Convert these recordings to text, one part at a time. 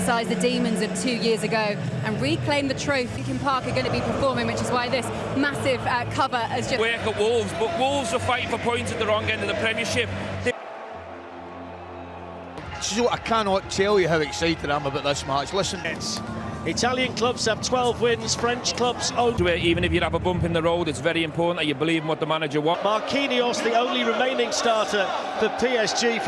exorcise the demons of 2 years ago and reclaim the trophy. Lincoln Park are going to be performing, which is why this massive cover has just... Work at Wolves, but Wolves are fighting for points at the wrong end of the Premiership. So I cannot tell you how excited I am about this match. Listen, Italian clubs have 12 wins, French clubs to it, even if you have a bump in the road, it's very important that you believe in what the manager wants. Marquinhos, the only remaining starter for PSG.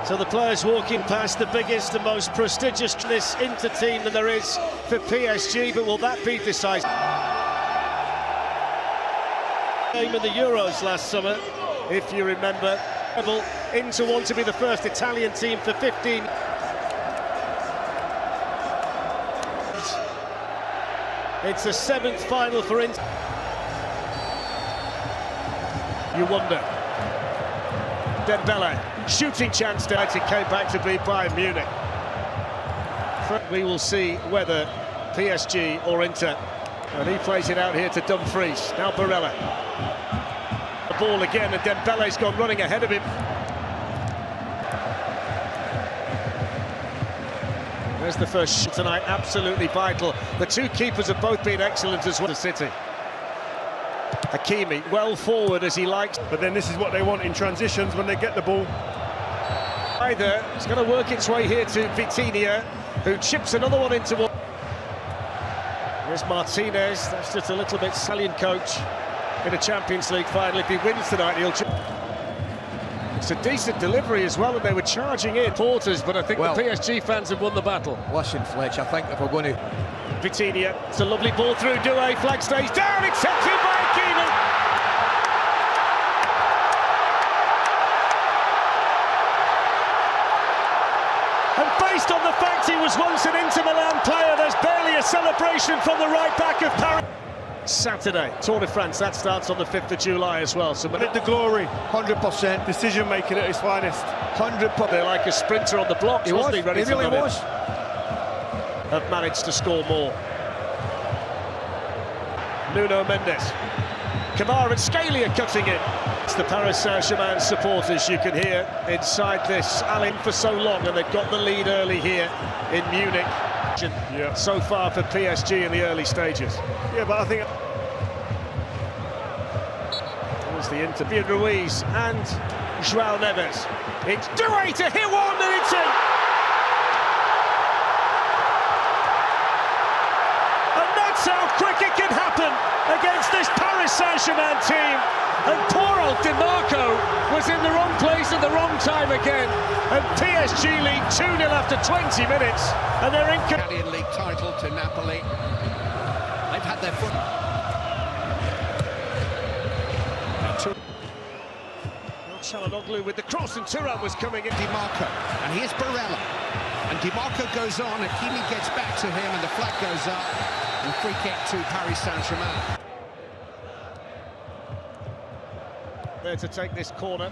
So the players walking past the biggest and most prestigious this inter-team that there is for PSG, but will that be decisive? Game in the Euros last summer, if you remember. Inter want to be the first Italian team for 15. It's the 7th final for Inter. You wonder. Dembele, shooting chance to it came back to be Bayern Munich. We will see whether PSG or Inter. And he plays it out here to Dumfries. Now Barella. The ball again, and Dembele's gone running ahead of him. There's the first shot tonight, absolutely vital. The two keepers have both been excellent as well. The City. Hakimi, well forward as he likes. But then this is what they want in transitions when they get the ball. Either it's going to work its way here to Vitinha, who chips another one into one. There's Martinez, that's just a little bit salient coach in a Champions League final. If he wins tonight, he'll... It's a decent delivery as well, and they were charging in Porters, but I think the PSG fans have won the battle. listen, Fletch, I think if we're going to... Vitinha, it's a lovely ball through Doué, flag stays down, accepted by Hakimi. And based on the fact he was once an Inter Milan player, there's barely a celebration from the right back of Paris. Saturday, Tour de France, that starts on the 5th of July as well. So The glory, 100%. decision making at his finest. 100%. They're like a sprinter on the blocks, wasn't he? Ready He really to was. have managed to score more. Nuno Mendes. Kvaratskhelia cutting it. It's the Paris Saint-Germain supporters you can hear inside this alley for so long, and they've got the lead early here in Munich. Yeah. So far for PSG in the early stages. Yeah, but I think... There's the interview, Ruiz and João Neves. It's Doué to hit one, and it's in! And that's how quick it can happen against this Paris Saint-Germain team. And poor old Di Marco was in the wrong place at the wrong time again. And PSG lead 2-0 after 20 minutes. And they're in... Italian League title to Napoli. They've had their foot... Çalhanoğlu with the cross, and Thuram was coming in. Di Marco, and here's Barella. And Di Marco goes on, and Hakimi gets back to him, and the flag goes up. And free kick to Paris Saint-Germain. There to take this corner.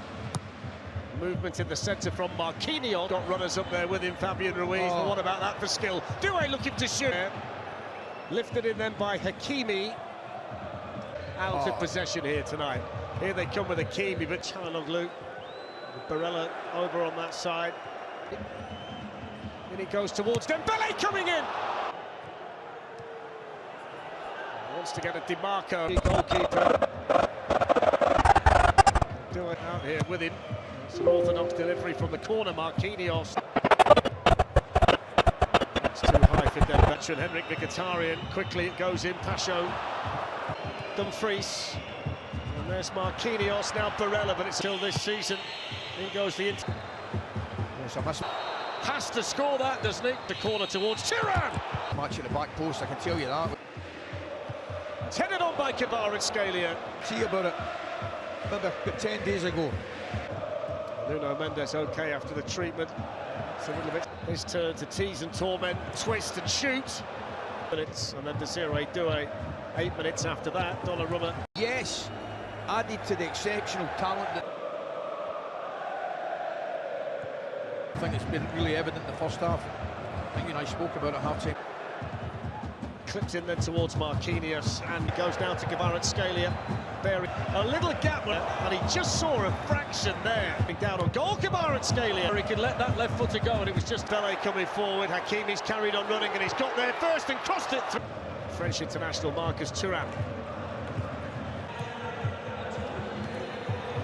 Movement in the centre from Marquinhos. Got runners up there with him, Fabian Ruiz. But what about that for skill? Doué looking to shoot. Lifted in then by Hakimi. Out of possession here tonight. Here they come with Hakimi, but Çalhanoğlu. Barella over on that side. And he goes towards Dembele coming in. Wants to get a Di Marco, goalkeeper. Do it out here with him. It's an orthodox delivery from the corner, Marquinhos. It's too high for their veteran Henrik Mkhitaryan. Quickly it goes in, Pacho. Dumfries. And there's Marquinhos, now Barella, but it's still this season. In goes the Inter. Has to score that, doesn't he? The corner towards Thuram. Match at the back post, I can tell you that. It's headed on by Kvaratskhelia. See about it. Maybe about 10 days ago. Nuno Mendes okay after the treatment. It's a little bit his turn to tease and torment, twist and shoot. Minutes, and then Desiree Doué 8 minutes after that. Donnarumma. Yes, added to the exceptional talent that... I think it's been really evident in the first half. I think you and I spoke about it half-time. clips in then towards Marquinhos and goes down to Kvaratskhelia. A little gap, and he just saw a fraction there. Down on goal, Kvaratskhelia. He could let that left footer go, and it was just Dele coming forward. Hakimi's carried on running, and he's got there first and crossed it through. French international Marcus Thuram.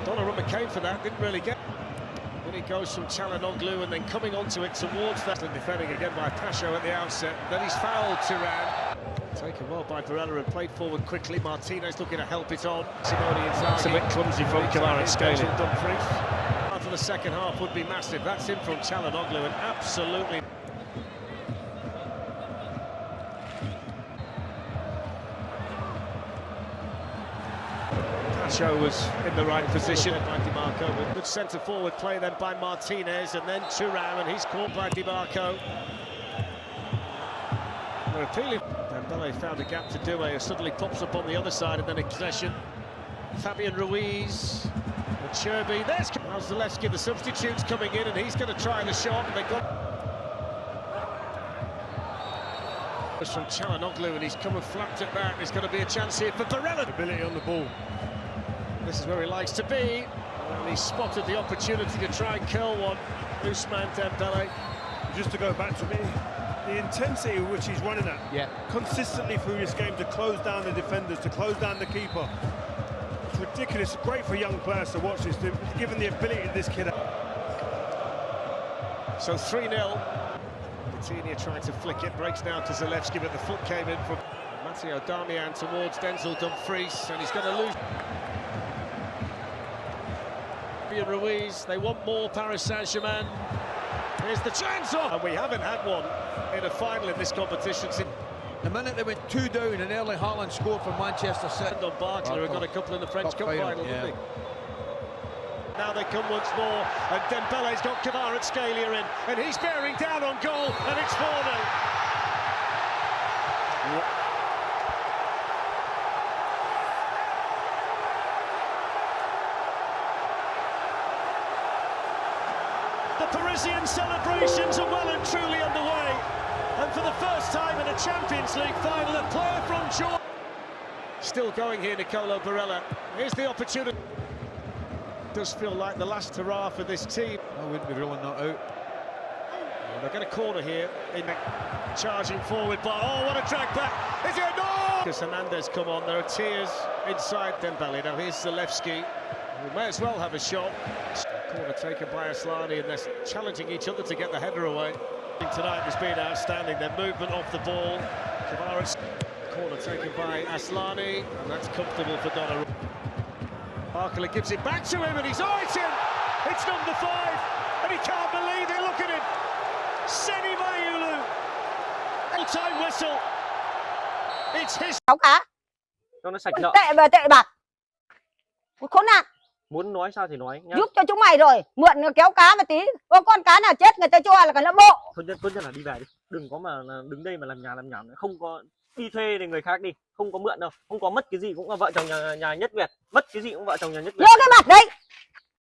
Donnarumma came for that, didn't really get. Then he goes from Çalhanoğlu and then coming onto it towards that, and defending again by Pacho at the outset. Then he's fouled Thuram. Taken well by Barella and played forward quickly. Martinez looking to help it on. It's a bit clumsy from Kvaratskhelia. For the second half would be massive. That's in from Çalhanoğlu and absolutely. Pacho was in the right position by Dimarco. With good centre forward play then by Martinez, and then Thuram, and he's caught by Dimarco. They're appealing. Dembele found a gap to Doué, who suddenly pops up on the other side, and then a possession. Fabian Ruiz, and Cherby. There's Zalewski, the substitute's coming in, and he's going to try the shot, and they got. From Çalhanoğlu, and he's coming flat at that. There's going to be a chance here for Barella. Ability on the ball. This is where he likes to be, and he spotted the opportunity to try and curl one. Ousmane Dembele. Just to go back to me, the intensity with which he's running at, consistently through this game to close down the defenders, to close down the keeper. It's ridiculous. Great for young players to watch this, given the ability of this kid. So 3-0. Coutinho trying to flick it, breaks down to Zalewski, but the foot came in from Matteo Darmian towards Denzel Dumfries, and he's going to lose. Ruiz, they want more, Paris Saint-Germain. Here's the chance on, and we haven't had one in a final in this competition since. The minute they went 2 down and Erling Haaland scored for Manchester City. On Barkley, who got a couple in the French Cup final, didn't he? Now they come once more, and Dembele's got Kvaratskhelia in, and he's bearing down on goal, and it's 4-0. The Parisian celebrations are well and truly underway, and for the first time in a Champions League final, a player from Georgia. Still going here, Nicolo Barella. Here's the opportunity. Does feel like the last hurrah for this team. I wouldn't be ruling that out. Well, they're going to corner here. Charging forward, but oh, what a drag back! Is it no? Because Hernandez come on. There are tears inside Dembele. Now here's Zalewski. We may as well have a shot. Corner taken by Aslani, and they're challenging each other to get the header away. Tonight has been outstanding. Their movement off the ball. Corner taken by Aslani, and that's comfortable for Donnarumma. Barkley gives it back to him, and it's in! It's number 5, and he can't believe it. Look at him. Seni Mayulu. All-time whistle. It's his. Cháu cá. Cho nó sạch nợ. Tệ bờ tệ bạc. Khốn nạn. Muốn nói sao thì nói nhá. Giúp cho chúng mày rồi, mượn kéo cá một tí. Có con cá nào chết người ta cho là cả lớp bộ. Tốt nhất là đi về đi. Đừng có mà đứng đây mà làm nhà làm nhảm nữa. Không có đi thuê thì người khác đi, không có mượn đâu. Không có mất cái gì cũng là vợ chồng nhà Nhất Việt. Mất cái gì cũng vợ chồng nhà Nhất Việt. Vô cái mặt đấy.